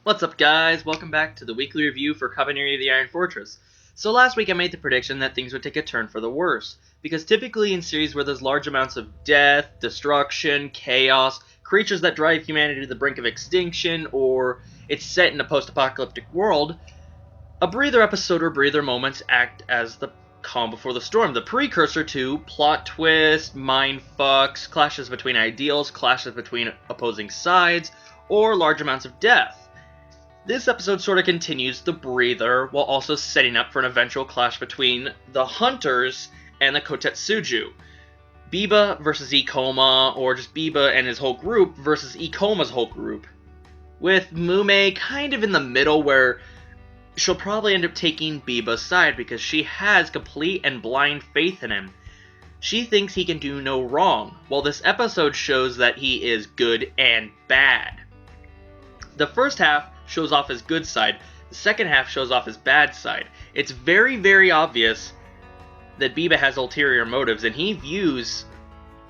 What's up, guys? Welcome back to the weekly review for Kabaneri of the Iron Fortress. So last week I made the prediction that things would take a turn for the worse, because typically in series where there's large amounts of death, destruction, chaos, creatures that drive humanity to the brink of extinction, or it's set in a post-apocalyptic world, a breather episode or breather moments act as the calm before the storm, the precursor to plot twists, mind fucks, clashes between ideals, clashes between opposing sides, or large amounts of death. This episode sort of continues the breather, while also setting up for an eventual clash between the Hunters and the Kotetsujo. Biba versus Ikoma, or just Biba and his whole group versus Ikoma's whole group. With Mume kind of in the middle, where she'll probably end up taking Biba's side because she has complete and blind faith in him. She thinks he can do no wrong, while this episode shows that he is good and bad. The first half shows off his good side, the second half shows off his bad side. It's very, very obvious that Biba has ulterior motives, and he views,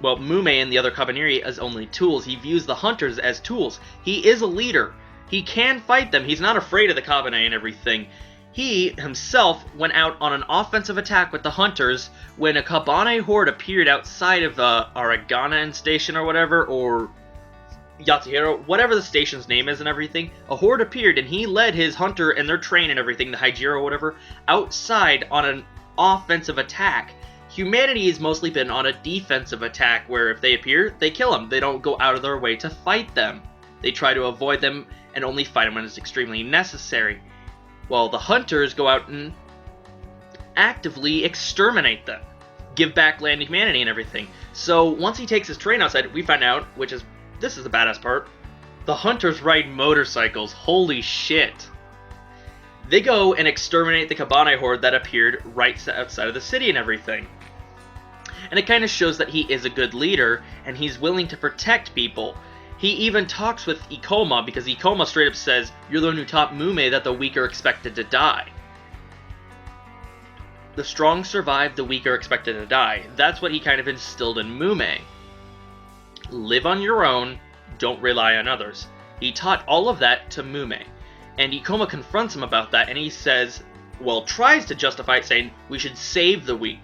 well, Mume and the other Kabaneri as only tools. He views the Hunters as tools. He is a leader. He can fight them. He's not afraid of the Kabane and everything. He himself went out on an offensive attack with the Hunters when a Kabane horde appeared outside of the Araganan station or whatever, or Yatsuhiro, whatever the station's name is and everything. A horde appeared and he led his hunter and their train and everything, the Hijiro or whatever, outside on an offensive attack. Humanity has mostly been on a defensive attack where if they appear, they kill them. They don't go out of their way to fight them. They try to avoid them and only fight them when it's extremely necessary. While the Hunters go out and actively exterminate them. Give back land to humanity and everything. So once he takes his train outside, we find out, this is the badass part, the Hunters ride motorcycles. Holy shit. They go and exterminate the Kabane horde that appeared right outside of the city and everything. And it kind of shows that he is a good leader, and he's willing to protect people. He even talks with Ikoma, because Ikoma straight up says, "You're the one who taught Mume that the weak are expected to die. The strong survive, the weak are expected to die." That's what he kind of instilled in Mume. Live on your own, don't rely on others. He taught all of that to Mume. And Ikoma confronts him about that, and he says, well, tries to justify it, saying, we should save the weak.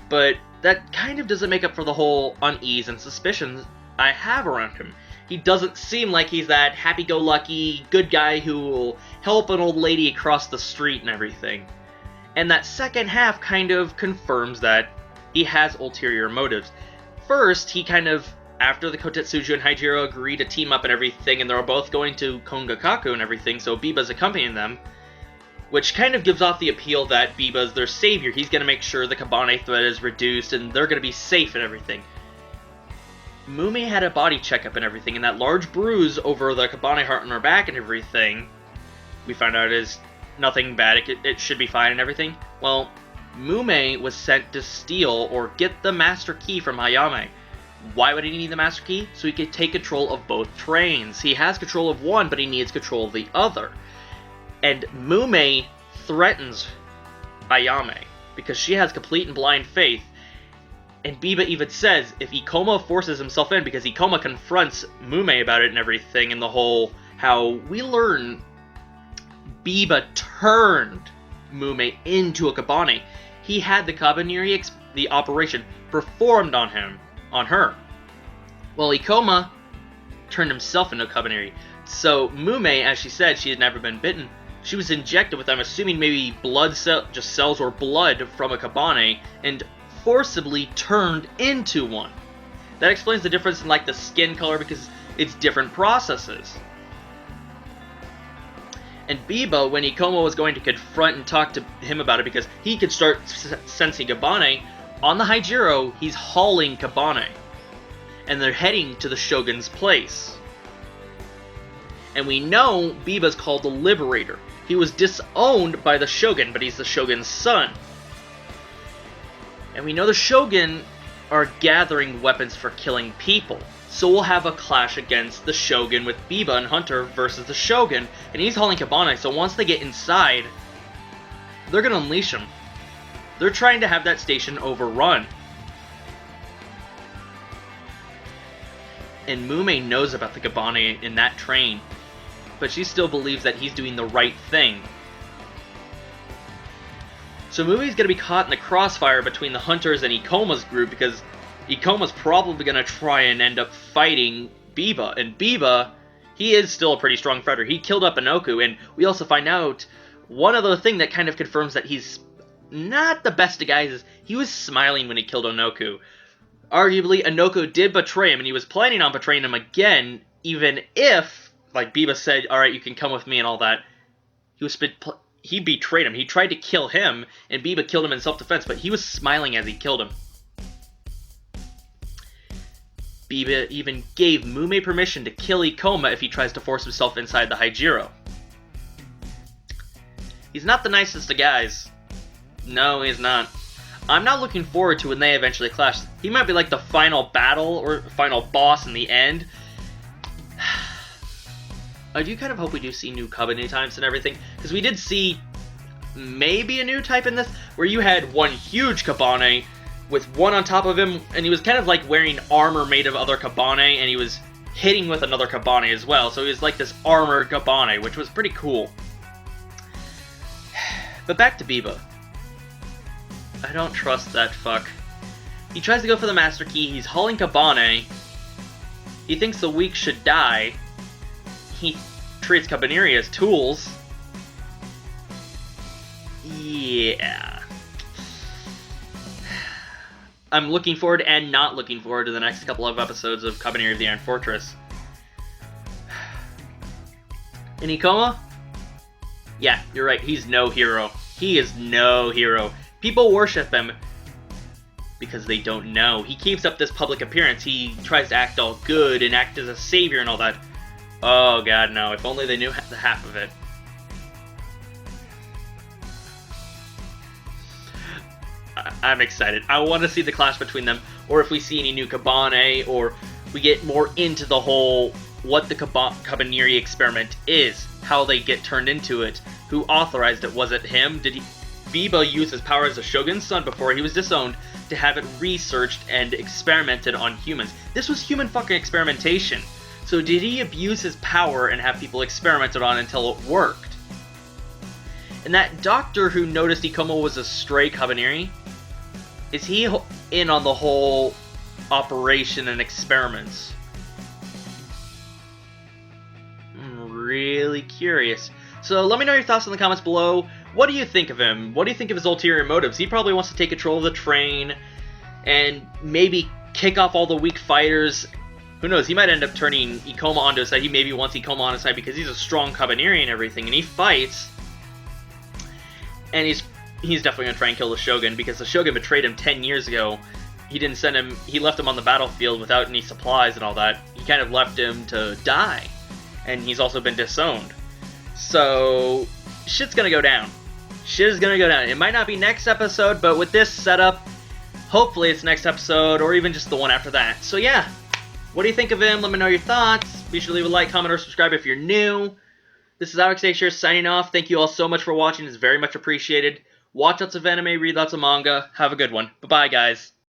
But that kind of doesn't make up for the whole unease and suspicions I have around him. He doesn't seem like he's that happy-go-lucky, good guy who will help an old lady across the street and everything. And that second half kind of confirms that he has ulterior motives. First, he kind of, after the Kotetsujo and Hijiro agree to team up and everything, and they're both going to Kongakaku and everything, so Biba's accompanying them, which kind of gives off the appeal that Biba's their savior. He's going to make sure the Kabane threat is reduced, and they're going to be safe and everything. Mume had a body checkup and everything, and that large bruise over the Kabane heart on her back and everything, we found out is nothing bad, it should be fine and everything. Well, Mume was sent to steal or get the master key from Hayame. Why would he need the master key? So he could take control of both trains. He has control of one, but he needs control of the other. And Mume threatens Ayame because she has complete and blind faith. And Biba even says if Ikoma forces himself in, because Ikoma confronts Mume about it and everything, and the whole how we learn Biba turned Mume into a Kabane. He had the Kabaneri, the operation performed on her. Well, Ikoma turned himself into a Kabaneri. So Mume, as she said, she had never been bitten. She was injected with, I'm assuming, maybe just cells or blood from a Kabane, and forcibly turned into one. That explains the difference in like the skin color, because it's different processes. And Biba, when Ikoma was going to confront and talk to him about it, because he could start sensing Kabane, on the Hijiro, he's hauling Kabane. And they're heading to the Shogun's place. And we know Biba's called the Liberator. He was disowned by the Shogun, but he's the Shogun's son. And we know the Shogun are gathering weapons for killing people. So we'll have a clash against the Shogun with Biba and Hunter versus the Shogun. And he's hauling Kabane, so once they get inside, they're going to unleash him. They're trying to have that station overrun. And Mume knows about the Kabane in that train. but she still believes that he's doing the right thing. So Mumi's going to be caught in the crossfire between the Hunters and Ikoma's group, because Ikoma's probably going to try and end up fighting Biba. And Biba, he is still a pretty strong fighter. He killed up Inoku, and we also find out one other thing that kind of confirms that he's not the best of guys is he was smiling when he killed Inoku. Arguably, Inoku did betray him, and he was planning on betraying him again, even if, like Biba said, alright, you can come with me and all that. He betrayed him. He tried to kill him, and Biba killed him in self-defense, but he was smiling as he killed him. Biba even gave Mume permission to kill Ikoma if he tries to force himself inside the Haijiro. He's not the nicest of guys. No, he's not. I'm not looking forward to when they eventually clash. He might be like the final battle or final boss in the end. I do kind of hope we do see new Kabaneri types and everything, because we did see maybe a new type in this, where you had one huge Kabaneri with one on top of him, and he was kind of like wearing armor made of other Kabaneri, and he was hitting with another Kabaneri as well, so he was like this armored Kabaneri, which was pretty cool. But back to Biba. I don't trust that fuck. He tries to go for the Master Key, he's hauling Kabaneri, he thinks the weak should die, he treats Kabaneri as tools. Yeah. I'm looking forward and not looking forward to the next couple of episodes of Kabaneri of the Iron Fortress. And Ikoma? Yeah, you're right, he's no hero. He is no hero. People worship him because they don't know. He keeps up this public appearance. He tries to act all good and act as a savior and all that. Oh god, no. If only they knew the half of it. I'm excited. I want to see the clash between them, or if we see any new Kabaneri, or we get more into the whole what the Kabaneri experiment is, how they get turned into it, who authorized it. Was it him? Did Biba use his power as a shogun's son before he was disowned to have it researched and experimented on humans? This was human fucking experimentation. So did he abuse his power and have people experimented on until it worked? And that doctor who noticed Ikoma was a stray Kabaneri, is he in on the whole operation and experiments? I'm really curious. So let me know your thoughts in the comments below. What do you think of him? What do you think of his ulterior motives? He probably wants to take control of the train and maybe kick off all the weak fighters. Who knows? He might end up turning Ikoma onto his side. He maybe wants Ikoma on his side because he's a strong Kabaneri and everything, and he fights. And he's definitely going to try and kill the Shogun because the Shogun betrayed him 10 years ago. He left him on the battlefield without any supplies and all that. He kind of left him to die. And he's also been disowned. So, shit's going to go down. Shit is going to go down. It might not be next episode, but with this setup, hopefully it's next episode or even just the one after that. So yeah, what do you think of him? Let me know your thoughts. Be sure to leave a like, comment, or subscribe if you're new. This is Alex Asher signing off. Thank you all so much for watching. It's very much appreciated. Watch lots of anime, read lots of manga. Have a good one. Bye-bye, guys.